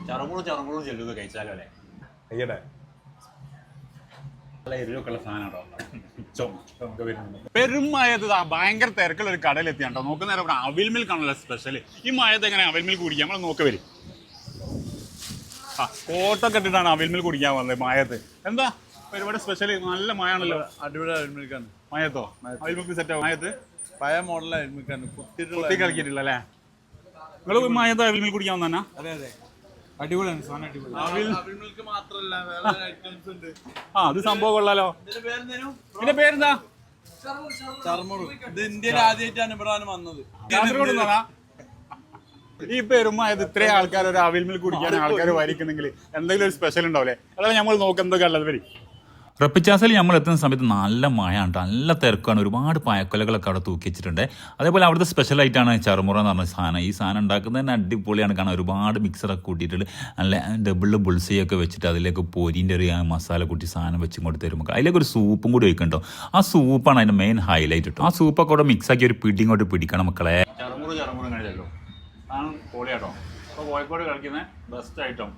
ചറമുറും ചെല്ലുന്നത് കഴിച്ചാലോ അല്ലേ അയ്യടെ പെരുമയത് ഭയങ്കര തിരക്കുള്ള ഒരു കടയിലെത്തിയാണ്ടോ നോക്കുന്ന നേരം അവിൽ മിൽക്കാണല്ലോ സ്പെഷ്യൽ. ഈ മഴത്ത് എങ്ങനെ അവിൽ മിൽക്ക് കുടിക്കുക നമ്മൾ നോക്ക വരും. കോട്ടൊക്കെ ഇട്ടിട്ടാണ് അവിൽ മിൽക്ക് കുടിക്കാൻ വന്നത് മഴത്ത്. എന്താ ഒരുപാട് സ്പെഷ്യൽ നല്ല മഴയാണല്ലോ. അടിപൊളി അവിൽ മിൽക്കാണ്. മഴത്തോ അവിൽ മിൽക്ക് സെറ്റ് മഴത്ത് പഴയ മോഡൽ അവിൽ മിൽക്കാണ്. കുത്തി കളിക്കിട്ടില്ല അല്ലേ? നിങ്ങൾ മഴത്ത് അവിൽ മിൽക്ക് കുടിക്കാൻ വന്നാ? അതെ അതെ അടിപൊളിയാണ് സാധനം. അടിപൊളി അവിൽ മിൽക്ക് മാത്രല്ല വേറെ ഐറ്റംസ് ഉണ്ട്. അത് സംഭവം കൊള്ളാലോ. ഇതിന്റെ പേരെന്താ? ചർമുറു. ഇത് ഇന്ത്യയിൽ ആദ്യമായിട്ടാണ് ഇവിടെ വന്നത്. ഈ പെരുമായത് ഇത്രയും ആൾക്കാർ ഒരു അവിൽ മിൽക്ക് കുടിക്കാൻ ആൾക്കാർ വരിക്കുന്നെങ്കിൽ എന്തെങ്കിലും ഒരു സ്പെഷ്യൽ ഉണ്ടാവില്ലേ? അതാണ് നമ്മൾ നോക്കുന്നത്. ഉള്ളത് വരി റപ്പിച്ചാസിൽ നമ്മൾ എത്തുന്ന സമയത്ത് നല്ല മഴയാണ്, നല്ല തിരക്കാണ്. ഒരുപാട് പായക്കൊലകളൊക്കെ അവിടെ തൂക്കി വെച്ചിട്ടുണ്ട്. അതേപോലെ അവിടുത്തെ സ്പെഷ്യലായിട്ടാണ് ചറുമുറ എന്ന് പറഞ്ഞ സാധനം. ഈ സാധനം ഉണ്ടാക്കുന്നത് തന്നെ അടിപൊളിയാണ്. കാണാൻ ഒരുപാട് മിക്സറൊക്കെ കൂട്ടിയിട്ട് നല്ല ഡബിൾ ബുൾസയൊക്കെ വെച്ചിട്ട് അതിലേക്ക് പൊരിൻ്റെ ഒരു മസാല കൂട്ടി സാധനം വെച്ച് കൊണ്ട് തരുമ്പോൾ അതിലേക്ക് ഒരു സൂപ്പും കൂടി വയ്ക്കണ്ടോ. ആ സൂപ്പാണ് അതിൻ്റെ മെയിൻ ഹൈലൈറ്റ് കേട്ടോ. ആ സൂപ്പൊക്കെ അവിടെ മിക്സാക്കി ഒരു പിടിങ്ങോട്ട് പിടിക്കണം മക്കളെ. പൊളിയാട്ടോ. ഇപ്പോൾ കോഴിക്കോട് കളിക്കുന്ന ബെസ്റ്റ് ഐറ്റം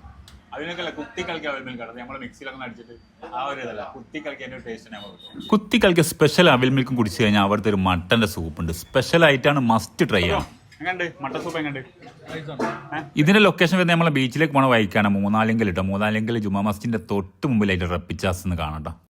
അതിനൊക്കെ കുത്തി കളിക്കാൻ അവിൽ മിൽക്ക് നമ്മൾ മിക്സിയിലൊക്കെ അടിച്ചിട്ട് ആ ഒരു ഇതല്ല കുത്തി കളിക്കാൻ ഒരു ടേസ്റ്റ് നമ്മൾ കുത്തി കളിക്കുക. സ്പെഷ്യൽ അവിൽ മിൽക്കും കുടിച്ച് കഴിഞ്ഞാൽ അവിടുത്തെ ഒരു മട്ടൻ്റെ സൂപ്പ് ഉണ്ട്. സ്പെഷ്യൽ ആയിട്ടാണ്, മസ്റ്റ് ട്രൈ ചെയ്യണം. എങ്ങനെയുണ്ട് മട്ടൻ സൂപ്പ്? എങ്ങനെയുണ്ട്? ഇതിന്റെ ലൊക്കേഷൻ വരുന്നത് നമ്മളെ ബീച്ചിലേക്ക് പോണ വഴിക്കാണ്. മൂന്നാലെങ്കിൽ ജുമാ മസ്ജിദിന്റെ തൊട്ട് മുമ്പിലായിട്ട് റപ്പിച്ചാസ് എന്ന് കാണട്ടോ.